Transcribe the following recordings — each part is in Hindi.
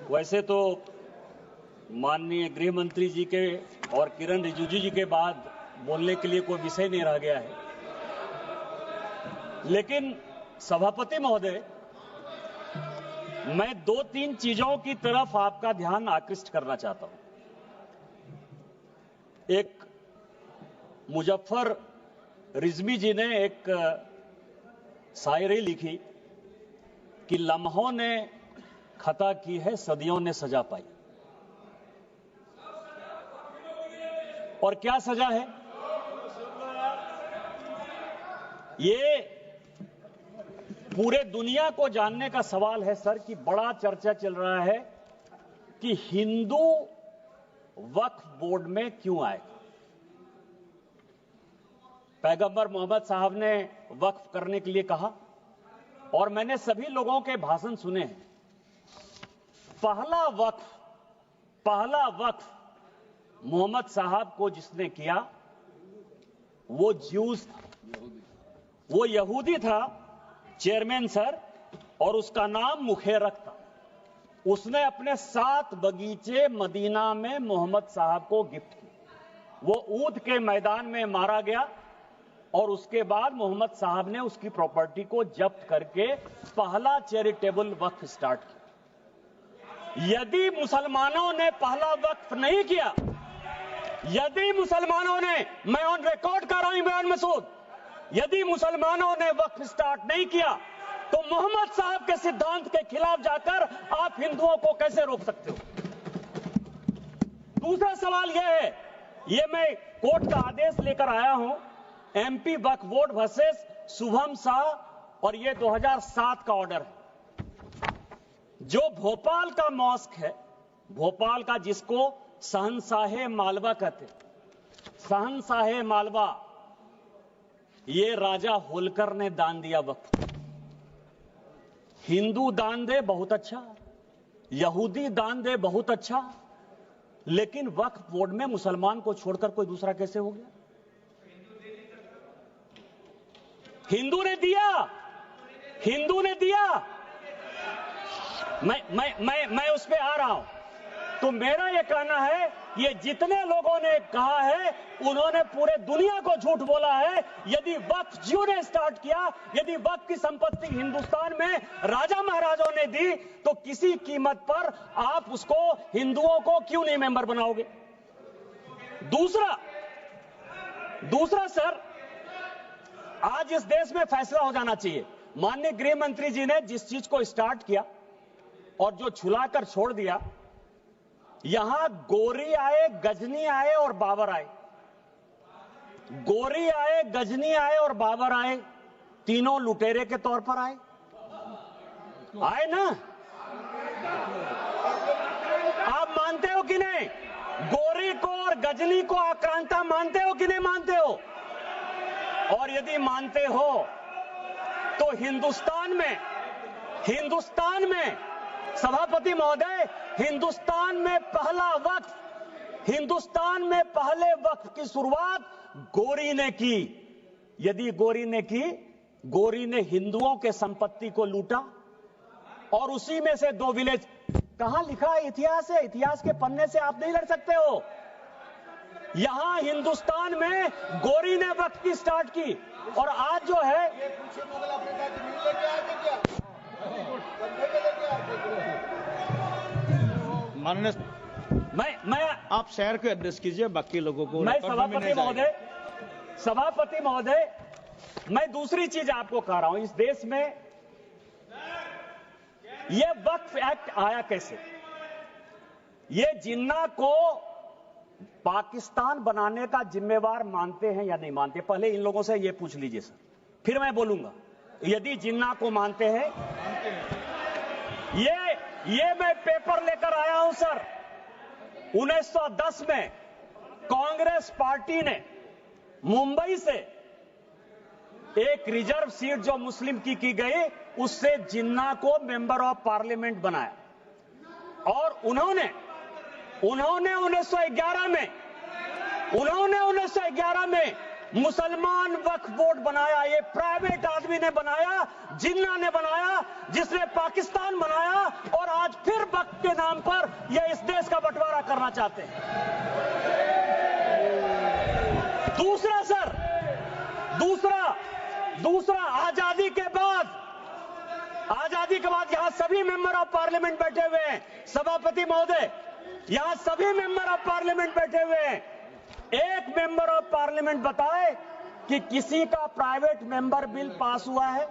वैसे तो माननीय गृह मंत्री जी के और किरण रिजिजू जी के बाद बोलने के लिए कोई विषय नहीं रह गया है, लेकिन सभापति महोदय, मैं 2-3 चीजों की तरफ आपका ध्यान आकृष्ट करना चाहता हूं। एक मुजफ्फर रिजवी जी ने एक शायरी लिखी कि लम्हों ने खता की है, सदियों ने सजा पाई। और क्या सजा है? ये पूरे दुनिया को जानने का सवाल है सर, कि बड़ा चर्चा चल रहा है कि हिंदू वक्फ बोर्ड में क्यों आए। पैगंबर मोहम्मद साहब ने वक्फ करने के लिए कहा और मैंने सभी लोगों के भाषण सुने हैं। पहला वक्फ मोहम्मद साहब को जिसने किया वो ज्यूज था, वो यहूदी था चेयरमैन सर, और उसका नाम मुखेरक था। उसने अपने 7 बगीचे मदीना में मोहम्मद साहब को गिफ्ट किए। वो ऊद के मैदान में मारा गया और उसके बाद मोहम्मद साहब ने उसकी प्रॉपर्टी को जब्त करके पहला चैरिटेबल वक्फ स्टार्ट किया। यदि मुसलमानों ने पहला वक्फ नहीं किया, यदि मुसलमानों ने, मैं ऑन रिकॉर्ड कर रहा हूं बयान मसूद, यदि मुसलमानों ने वक्फ स्टार्ट नहीं किया तो मोहम्मद साहब के सिद्धांत के खिलाफ जाकर आप हिंदुओं को कैसे रोक सकते हो? दूसरा सवाल यह है, यह मैं कोर्ट का आदेश लेकर आया हूं, एमपी वक्फ बोर्ड वर्सेस शुभम शाह, और यह 2007 का ऑर्डर है। जो भोपाल का मॉस्क है, भोपाल का, जिसको शहंशाहे मालवा कहते, शहंशाहे मालवा, ये राजा होलकर ने दान दिया वक्फ। हिंदू दान दे बहुत अच्छा, यहूदी दान दे बहुत अच्छा, लेकिन वक्फ बोर्ड में मुसलमान को छोड़कर कोई दूसरा कैसे हो गया? हिंदू ने दिया, हिंदू ने दिया। मैं उस पे आ रहा हूं। तो मेरा यह कहना है, ये जितने लोगों ने कहा है उन्होंने पूरे दुनिया को झूठ बोला है। यदि वक्फ जियो ने स्टार्ट किया, यदि वक्फ की संपत्ति हिंदुस्तान में राजा महाराजाओं ने दी, तो किसी कीमत पर आप उसको, हिंदुओं को क्यों नहीं मेंबर बनाओगे? दूसरा सर, आज इस देश में फैसला हो जाना चाहिए। माननीय गृह मंत्री जी ने जिस चीज को स्टार्ट किया और जो छुलाकर छोड़ दिया, यहां गोरी आए, गजनी आए और बाबर आए, गोरी आए, गजनी आए और बाबर आए, तीनों लुटेरे के तौर पर आए ना? आप मानते हो कि नहीं? गोरी को और गजनी को आक्रांता मानते हो कि नहीं मानते हो? और यदि मानते हो तो हिंदुस्तान में सभापति महोदय, हिंदुस्तान में पहले वक्फ की शुरुआत गोरी ने की। यदि गोरी ने की, गोरी ने हिंदुओं के संपत्ति को लूटा और उसी में से 2 विलेज, कहां लिखा है? इतिहास है, इतिहास के पन्ने से आप नहीं लड़ सकते हो। यहां हिंदुस्तान में गोरी ने वक्फ की स्टार्ट की, और आज जो है माननीय, मैं आप शहर को एड्रेस कीजिए, बाकी लोगों को। मैं सभापति महोदय, मैं दूसरी चीज आपको कह रहा हूं। इस देश में यह वक्फ एक्ट आया कैसे? ये जिन्ना को पाकिस्तान बनाने का जिम्मेवार मानते हैं या नहीं मानते? पहले इन लोगों से ये पूछ लीजिए सर, फिर मैं बोलूंगा। यदि जिन्ना को मानते हैं, ये मैं पेपर लेकर आया हूं सर। 1910 में कांग्रेस पार्टी ने मुंबई से एक रिजर्व सीट जो मुस्लिम की गई, उससे जिन्ना को मेंबर ऑफ पार्लियामेंट बनाया, और उन्होंने 1911 में मुसलमान वक्फ बोर्ड बनाया। ये प्राइवेट आदमी ने बनाया, जिन्ना ने बनाया, जिसने पाकिस्तान बनाया, और आज फिर वक्फ वक्त के नाम पर ये इस देश का बंटवारा करना चाहते हैं। दूसरा सर, दूसरा आजादी के बाद यहां सभी मेंबर ऑफ पार्लियामेंट बैठे हुए हैं। सभापति महोदय, यहां सभी मेंबर ऑफ पार्लियामेंट बैठे हुए हैं। एक मेंबर ऑफ पार्लियामेंट बताए कि किसी का प्राइवेट मेंबर बिल पास हुआ है?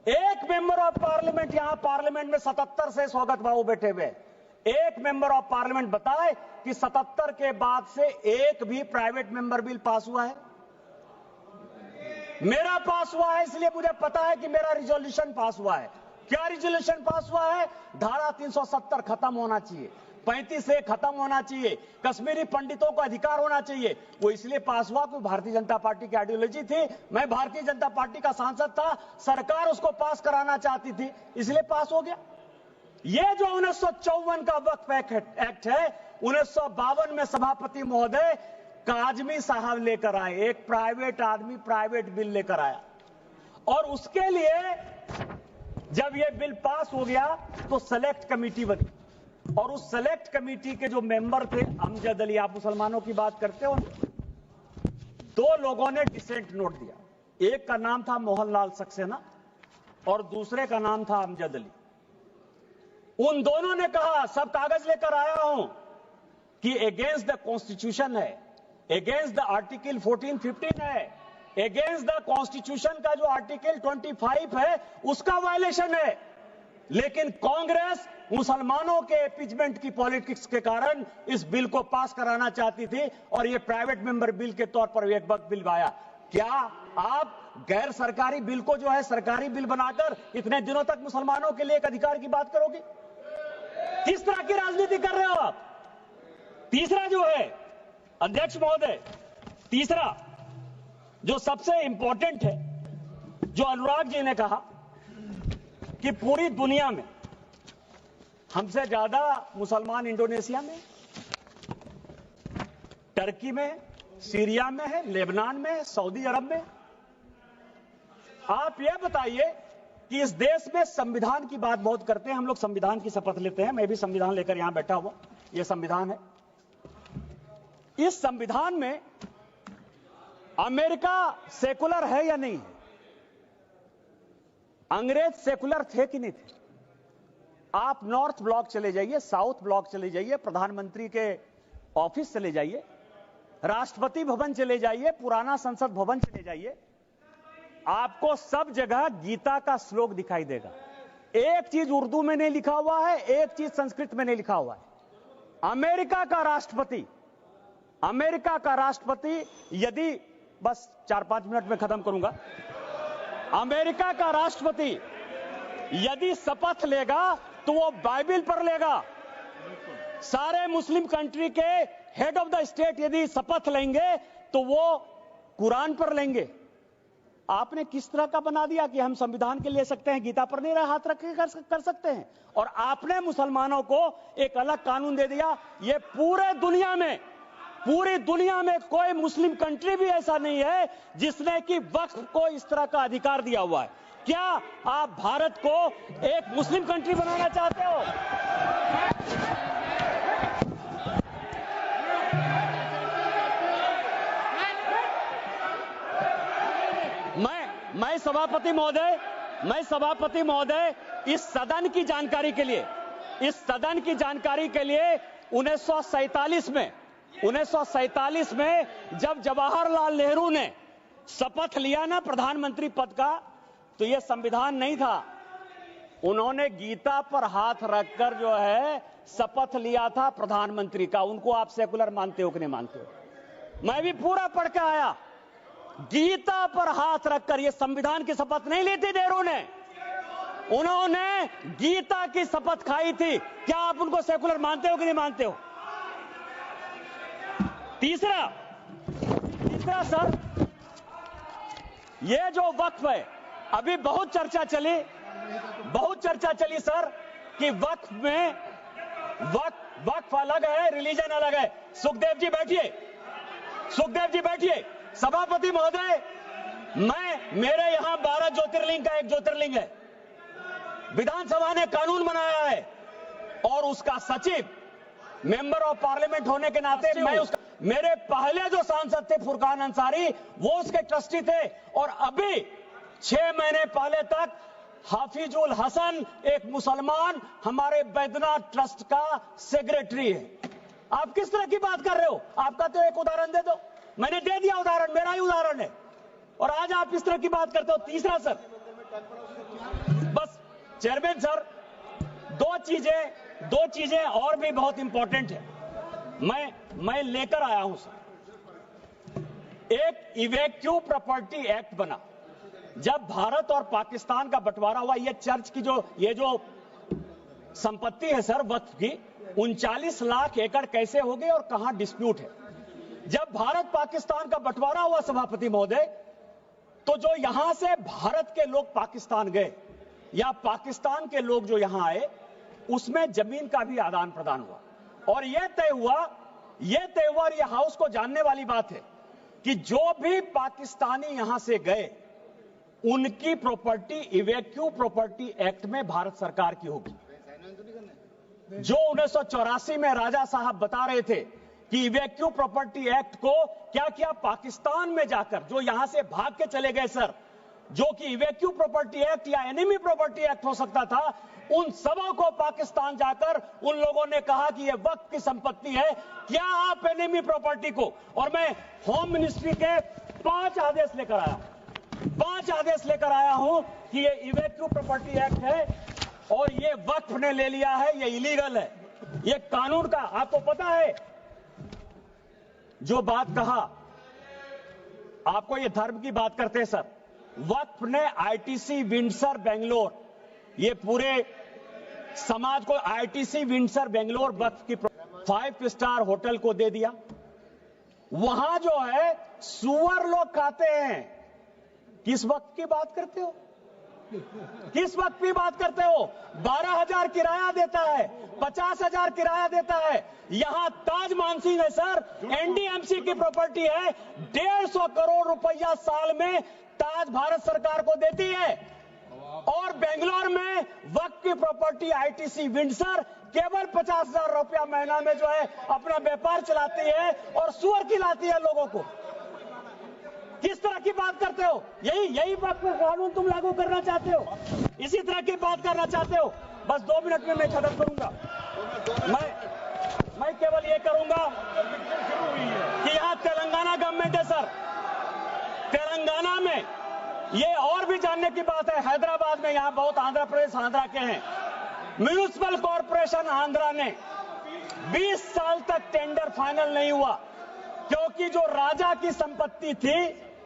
एक मेंबर ऑफ पार्लियामेंट, यहां पार्लियामेंट में 77 से स्वागत बाबू बैठे हुए, एक मेंबर ऑफ पार्लियामेंट बताए कि 77 के बाद से एक भी प्राइवेट मेंबर बिल पास हुआ है? मेरा पास हुआ है, इसलिए मुझे पता है कि मेरा रिजोल्यूशन पास हुआ है। क्या रिजोल्यूशन पास हुआ है? धारा 370 खत्म होना चाहिए, 35 से खत्म होना चाहिए, कश्मीरी पंडितों को अधिकार होना चाहिए। वो इसलिए पास हुआ कि भारतीय जनता पार्टी की आइडियोलॉजी थी। मैं भारतीय जनता पार्टी का सांसद था, सरकार उसको पास कराना चाहती थी, इसलिए पास हो गया। ये जो 1954 का वक्फ एक्ट है, 1952 में सभापति महोदय काजमी साहब लेकर आए, एक प्राइवेट आदमी प्राइवेट बिल लेकर आया, और उसके लिए जब यह बिल पास हो गया तो सेलेक्ट कमेटी बनी, और उस सेलेक्ट कमेटी के जो मेंबर थे अमजद अली, आप मुसलमानों की बात करते हो, दो लोगों ने डिसेंट नोट दिया। एक का नाम था मोहनलाल सक्सेना और दूसरे का नाम था अमजद अली। उन दोनों ने कहा, सब कागज लेकर आया हूं, कि अगेंस्ट द कॉन्स्टिट्यूशन है, अगेंस्ट द आर्टिकल 14-15 है, अगेंस्ट द कॉन्स्टिट्यूशन का जो आर्टिकल 25 है उसका वायलेशन है। लेकिन कांग्रेस मुसलमानों के इम्पीचमेंट की पॉलिटिक्स के कारण इस बिल को पास कराना चाहती थी, और यह प्राइवेट मेंबर बिल के तौर पर एक वक्त बिल आया। क्या आप गैर सरकारी बिल को जो है सरकारी बिल बनाकर इतने दिनों तक मुसलमानों के लिए एक अधिकार की बात करोगे? किस तरह की राजनीति कर रहे हो आप? तीसरा जो है अध्यक्ष महोदय, तीसरा जो सबसे इंपॉर्टेंट है, जो अनुराग जी ने कहा कि पूरी दुनिया में हमसे ज्यादा मुसलमान इंडोनेशिया में, टर्की में, सीरिया में है, लेबनान में, सऊदी अरब में। आप यह बताइए कि इस देश में संविधान की बात बहुत करते हैं, हम लोग संविधान की शपथ लेते हैं, मैं भी संविधान लेकर यहां बैठा हुआ, यह संविधान है। इस संविधान में अमेरिका सेकुलर है या नहीं है? अंग्रेज सेकुलर थे कि नहीं थे? आप नॉर्थ ब्लॉक चले जाइए, साउथ ब्लॉक चले जाइए, प्रधानमंत्री के ऑफिस चले जाइए, राष्ट्रपति भवन चले जाइए, पुराना संसद भवन चले जाइए, आपको सब जगह गीता का श्लोक दिखाई देगा। एक चीज उर्दू में नहीं लिखा हुआ है, एक चीज संस्कृत में नहीं लिखा हुआ है। अमेरिका का राष्ट्रपति यदि, बस 4-5 मिनट में खत्म करूंगा, अमेरिका का राष्ट्रपति यदि शपथ लेगा तो वो बाइबल पर लेगा। सारे मुस्लिम कंट्री के हेड ऑफ द स्टेट यदि शपथ लेंगे तो वो कुरान पर लेंगे। आपने किस तरह का बना दिया कि हम संविधान के ले सकते हैं, गीता पर नहीं हाथ रख के कर सकते हैं, और आपने मुसलमानों को एक अलग कानून दे दिया। ये पूरी दुनिया में कोई मुस्लिम कंट्री भी ऐसा नहीं है जिसने कि वक्फ को इस तरह का अधिकार दिया हुआ है। क्या आप भारत को एक मुस्लिम कंट्री बनाना चाहते हो? मैं सभापति महोदय इस सदन की जानकारी के लिए 1947 में जब जवाहरलाल नेहरू ने शपथ लिया ना प्रधानमंत्री पद का, तो यह संविधान नहीं था। उन्होंने गीता पर हाथ रखकर जो है शपथ लिया था प्रधानमंत्री का। उनको आप सेकुलर मानते हो कि नहीं मानते हो? मैं भी पूरा पढ़ के आया। गीता पर हाथ रखकर, यह संविधान की शपथ नहीं ली थी नेहरू ने, उन्होंने गीता की शपथ खाई थी। क्या आप उनको सेकुलर मानते हो कि नहीं मानते हो? तीसरा सर, यह जो वक्फ है, अभी बहुत चर्चा चली सर कि वक्फ में वक्फ अलग है, रिलीजन अलग है। सुखदेव जी बैठिए। सभापति महोदय, मेरे यहां 12 ज्योतिर्लिंग का एक ज्योतिर्लिंग है। विधानसभा ने कानून बनाया है और उसका सचिव मेंबर ऑफ पार्लियामेंट होने के नाते मैं उसका, मेरे पहले जो सांसद थे फुरकान अंसारी वो उसके ट्रस्टी थे, और अभी 6 महीने पहले तक हाफिजुल हसन एक मुसलमान हमारे बैद्यनाथ ट्रस्ट का सेक्रेटरी है। आप किस तरह की बात कर रहे हो? आपका तो एक उदाहरण दे दो। मैंने दे दिया उदाहरण, मेरा ही उदाहरण है, और आज आप इस तरह की बात करते हो। तीसरा सर, बस चेयरमैन सर, दो चीजें और भी बहुत इंपॉर्टेंट है, मैं लेकर आया हूं सर। एक इवैक्यू प्रॉपर्टी एक्ट बना, जब भारत और पाकिस्तान का बंटवारा हुआ, ये चर्च की ये जो संपत्ति है सर वक्फ की, 39 लाख एकड़ कैसे हो गई और कहां डिस्प्यूट है। जब भारत पाकिस्तान का बंटवारा हुआ सभापति महोदय, तो जो यहां से भारत के लोग पाकिस्तान गए या पाकिस्तान के लोग जो यहां आए, उसमें जमीन का भी आदान प्रदान हुआ, और यह तय हुआ, और यह हाउस को जानने वाली बात है कि जो भी पाकिस्तानी यहां से गए उनकी प्रॉपर्टी इवैक्यू प्रॉपर्टी एक्ट में भारत सरकार की होगी। जो 1984 में राजा साहब बता रहे थे कि इवैक्यू प्रॉपर्टी एक्ट को क्या किया, पाकिस्तान में जाकर जो यहां से भाग के चले गए सर, जो कि इवैक्यू प्रॉपर्टी एक्ट या एनिमी प्रॉपर्टी एक्ट हो सकता था, उन सबों को पाकिस्तान जाकर उन लोगों ने कहा कि यह वक्त की संपत्ति है, क्या आप एनिमी प्रॉपर्टी को, और मैं होम मिनिस्ट्री के 5 आदेश लेकर आया हूं कि यह इवैक्यू प्रॉपर्टी एक्ट है और यह वक्फ ने ले लिया है, यह इलीगल है, यह कानून का। आपको पता है जो बात कहा, आपको यह धर्म की बात करते हैं सर, वक्फ ने आईटीसी विंडसर बेंगलोर, ये पूरे समाज को आईटीसी विंडसर बेंगलोर वक्फ की 5 स्टार होटल को दे दिया। वहां जो है सुअर लोग खाते हैं। किस वक्त की बात करते हो? किस वक्त की बात करते हो? 12,000 किराया देता है, 50,000 किराया देता है। यहां ताज मानसिंह है सर, एनडीएमसी की प्रॉपर्टी है, 150 करोड़ रुपया साल में ताज भारत सरकार को देती है, और बेंगलोर में वक्त की प्रॉपर्टी आईटीसी विंडसर केवल 50,000 रुपया महीना में जो है अपना व्यापार चलाती है और सुअर खिलाती है लोगों को। किस तरह की बात करते हो? यही कानून तुम लागू करना चाहते हो? इसी तरह की बात करना चाहते हो? बस 2 मिनट में मैं खत्म करूंगा। मैं केवल ये करूंगा कि यहां तेलंगाना गवर्नमेंट है सर, तेलंगाना में ये और भी जानने की बात है, हैदराबाद में यहां बहुत आंध्र प्रदेश आंध्रा के हैं, म्युनिसिपल कॉर्पोरेशन आंध्रा ने 20 साल तक टेंडर फाइनल नहीं हुआ, क्योंकि जो राजा की संपत्ति थी,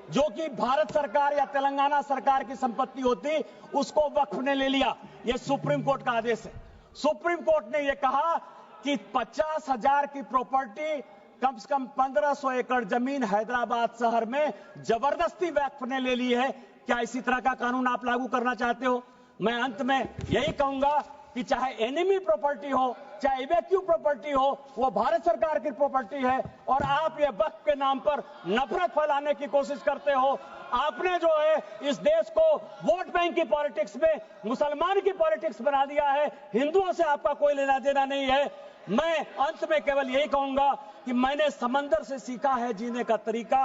जो कि भारत सरकार या तेलंगाना सरकार की संपत्ति होती, उसको वक्फ ने ले लिया। यह सुप्रीम कोर्ट का आदेश है। सुप्रीम कोर्ट ने यह कहा कि 50,000 की प्रॉपर्टी, कम से कम 1500 एकड़ जमीन हैदराबाद शहर में जबरदस्ती वक्फ ने ले ली है। क्या इसी तरह का कानून आप लागू करना चाहते हो? मैं अंत में यही कहूंगा कि चाहे एनिमी प्रॉपर्टी हो, चाहे इवैक्यू प्रॉपर्टी हो, वो भारत सरकार की प्रॉपर्टी है, और आप ये वक्फ के नाम पर नफरत फैलाने की कोशिश करते हो। आपने जो है इस देश को वोट बैंक की पॉलिटिक्स में मुसलमान की पॉलिटिक्स बना दिया है। हिंदुओं से आपका कोई लेना देना नहीं है। मैं अंत में केवल यही कहूंगा कि मैंने समंदर से सीखा है जीने का तरीका,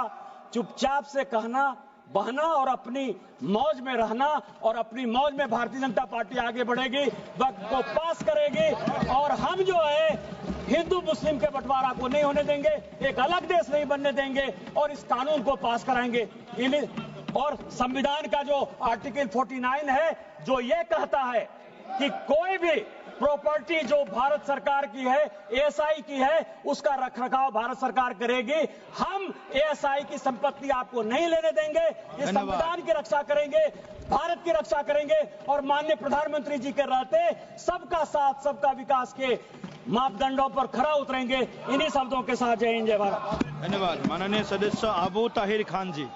चुपचाप से कहना, बहना और अपनी मौज में रहना, और अपनी मौज में भारतीय जनता पार्टी आगे बढ़ेगी, वक्त को पास करेगी, और हम जो है हिंदू मुस्लिम के बंटवारा को नहीं होने देंगे, एक अलग देश नहीं बनने देंगे, और इस कानून को पास कराएंगे। और संविधान का जो आर्टिकल 49 है, जो ये कहता है कि कोई भी प्रॉपर्टी जो भारत सरकार की है, एएसआई की है, उसका रखरखाव भारत सरकार करेगी। हम एएसआई की संपत्ति आपको नहीं लेने देंगे। ये संविधान की रक्षा करेंगे, भारत की रक्षा करेंगे, और माननीय प्रधानमंत्री जी के रहते सबका साथ सबका विकास के मापदंडों पर खरा उतरेंगे। इन्हीं शब्दों के साथ जय हिंद, जय भारत। धन्यवाद। माननीय सदस्य आबू ताहिर खान जी।